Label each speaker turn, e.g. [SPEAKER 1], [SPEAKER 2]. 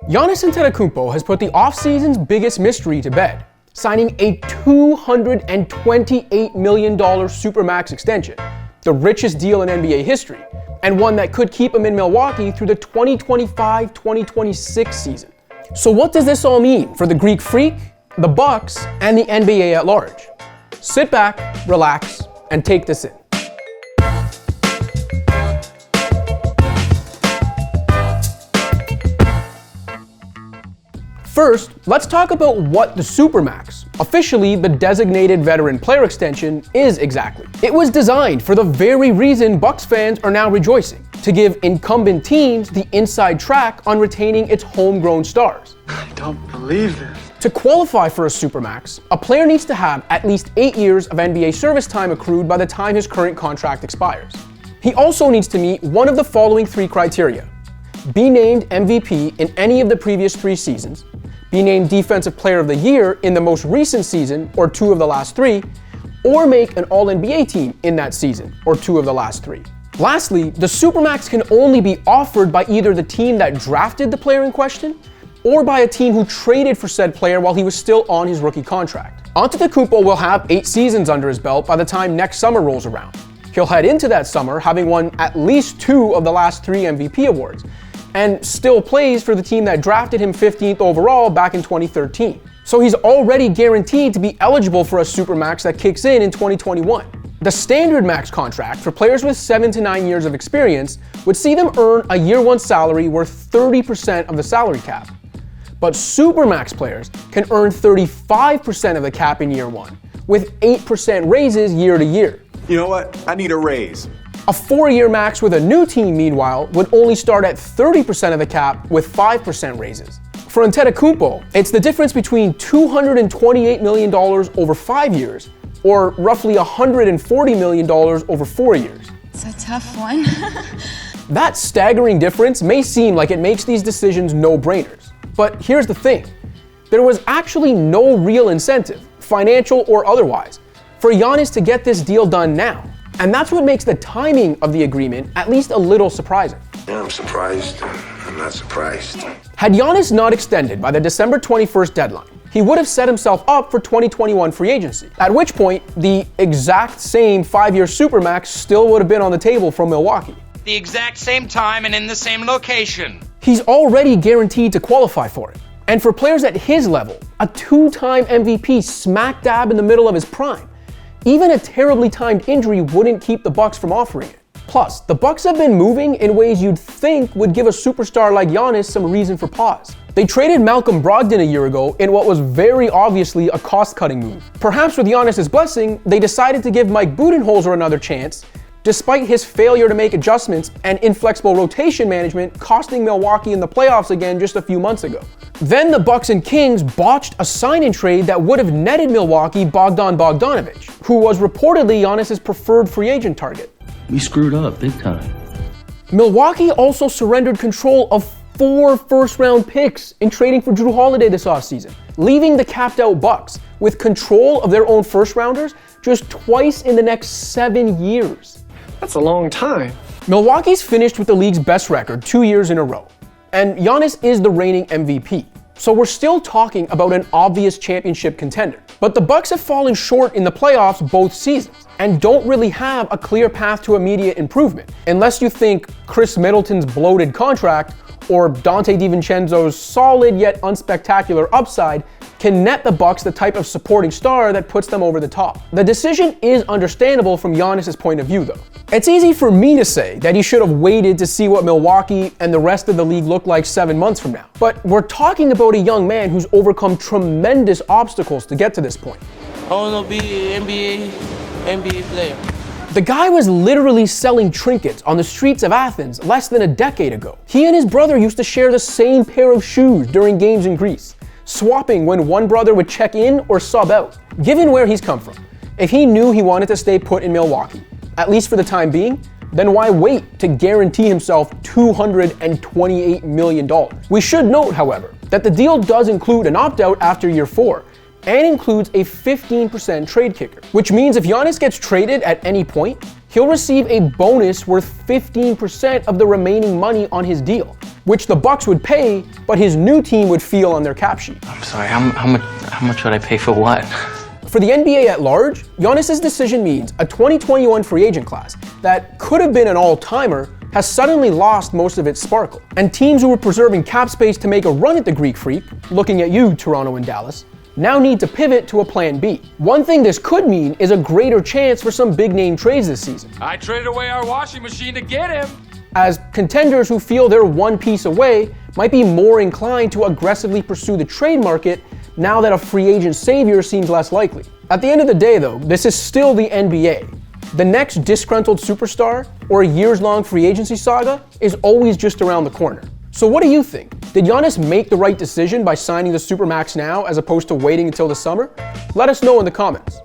[SPEAKER 1] Giannis Antetokounmpo has put the offseason's biggest mystery to bed, signing a $228 million Supermax extension, the richest deal in NBA history, and one that could keep him in Milwaukee through the 2025-2026 season. So what does this all mean for the Greek Freak, the Bucks, and the NBA at large? Sit back, relax, and take this in. First, let's talk about what the Supermax, officially the designated veteran player extension, is exactly. It was designed for the very reason Bucks fans are now rejoicing, to give incumbent teams the inside track on retaining its homegrown stars.
[SPEAKER 2] I don't believe this.
[SPEAKER 1] To qualify for a Supermax, a player needs to have at least 8 years of NBA service time accrued by the time his current contract expires. He also needs to meet one of the following 3 criteria: be named MVP in any of the previous 3 seasons, be named Defensive Player of the Year in the most recent season or 2 of the last 3, or make an All-NBA team in that season or 2 of the last 3. Lastly, the Supermax can only be offered by either the team that drafted the player in question or by a team who traded for said player while he was still on his rookie contract. Antetokounmpo will have 8 seasons under his belt by the time next summer rolls around. He'll head into that summer having won at least 2 of the last 3 MVP awards, and still plays for the team that drafted him 15th overall back in 2013. So he's already guaranteed to be eligible for a Supermax that kicks in 2021. The standard max contract for players with 7 to 9 years of experience would see them earn a year 1 salary worth 30% of the salary cap. But Supermax players can earn 35% of the cap in year 1, with 8% raises year to year.
[SPEAKER 3] You know what? I need a raise.
[SPEAKER 1] A 4-year max with a new team, meanwhile, would only start at 30% of the cap with 5% raises. For Antetokounmpo, it's the difference between $228 million over 5 years, or roughly $140 million over 4 years.
[SPEAKER 4] It's a tough one.
[SPEAKER 1] That staggering difference may seem like it makes these decisions no-brainers. But here's the thing. There was actually no real incentive, financial or otherwise, for Giannis to get this deal done now. And that's what makes the timing of the agreement at least a little surprising.
[SPEAKER 5] Yeah, I'm surprised. I'm not surprised.
[SPEAKER 1] Had Giannis not extended by the December 21st deadline, he would have set himself up for 2021 free agency, at which point the exact same 5-year Supermax still would have been on the table from Milwaukee.
[SPEAKER 6] The exact same time and in the same location.
[SPEAKER 1] He's already guaranteed to qualify for it. And for players at his level, a 2-time MVP smack dab in the middle of his prime, even a terribly timed injury wouldn't keep the Bucks from offering it. Plus, the Bucks have been moving in ways you'd think would give a superstar like Giannis some reason for pause. They traded Malcolm Brogdon a year ago in what was very obviously a cost-cutting move. Perhaps with Giannis' blessing, they decided to give Mike Budenholzer another chance, despite his failure to make adjustments and inflexible rotation management costing Milwaukee in the playoffs again just a few months ago. Then the Bucks and Kings botched a sign-in trade that would have netted Milwaukee Bogdan Bogdanovic, who was reportedly Giannis' preferred free agent target.
[SPEAKER 7] We screwed up big time.
[SPEAKER 1] Milwaukee also surrendered control of 4 first-round picks in trading for Jrue Holiday this offseason, leaving the capped-out Bucks with control of their own first-rounders just twice in the next 7 years.
[SPEAKER 2] That's a long time.
[SPEAKER 1] Milwaukee's finished with the league's best record 2 years in a row, and Giannis is the reigning MVP. So we're still talking about an obvious championship contender. But the Bucks have fallen short in the playoffs both seasons and don't really have a clear path to immediate improvement, unless you think Chris Middleton's bloated contract or Dante DiVincenzo's solid yet unspectacular upside can net the Bucks the type of supporting star that puts them over the top. The decision is understandable from Giannis' point of view though. It's easy for me to say that he should have waited to see what Milwaukee and the rest of the league look like 7 months from now. But we're talking about a young man who's overcome tremendous obstacles to get to this point.
[SPEAKER 8] I want to be an NBA player.
[SPEAKER 1] The guy was literally selling trinkets on the streets of Athens less than a decade ago. He and his brother used to share the same pair of shoes during games in Greece, swapping when one brother would check in or sub out. Given where he's come from, if he knew he wanted to stay put in Milwaukee, at least for the time being, then why wait to guarantee himself $228 million? We should note, however, that the deal does include an opt-out after year 4, and includes a 15% trade kicker, which means if Giannis gets traded at any point, he'll receive a bonus worth 15% of the remaining money on his deal. which the Bucks would pay, but his new team would feel on their cap sheet.
[SPEAKER 8] I'm sorry, how much would I pay for what?
[SPEAKER 1] For the NBA at large, Giannis' decision means a 2021 free agent class that could have been an all-timer has suddenly lost most of its sparkle. And teams who were preserving cap space to make a run at the Greek Freak, looking at you, Toronto and Dallas, now need to pivot to a plan B. One thing this could mean is a greater chance for some big-name trades this season,
[SPEAKER 6] I traded away our washing machine to get him.
[SPEAKER 1] as contenders who feel they're one piece away might be more inclined to aggressively pursue the trade market now that a free agent savior seems less likely. At the end of the day, though, this is still the NBA. The next disgruntled superstar or a years-long free agency saga is always just around the corner. So what do you think? Did Giannis make the right decision by signing the Supermax now as opposed to waiting until the summer? Let us know in the comments.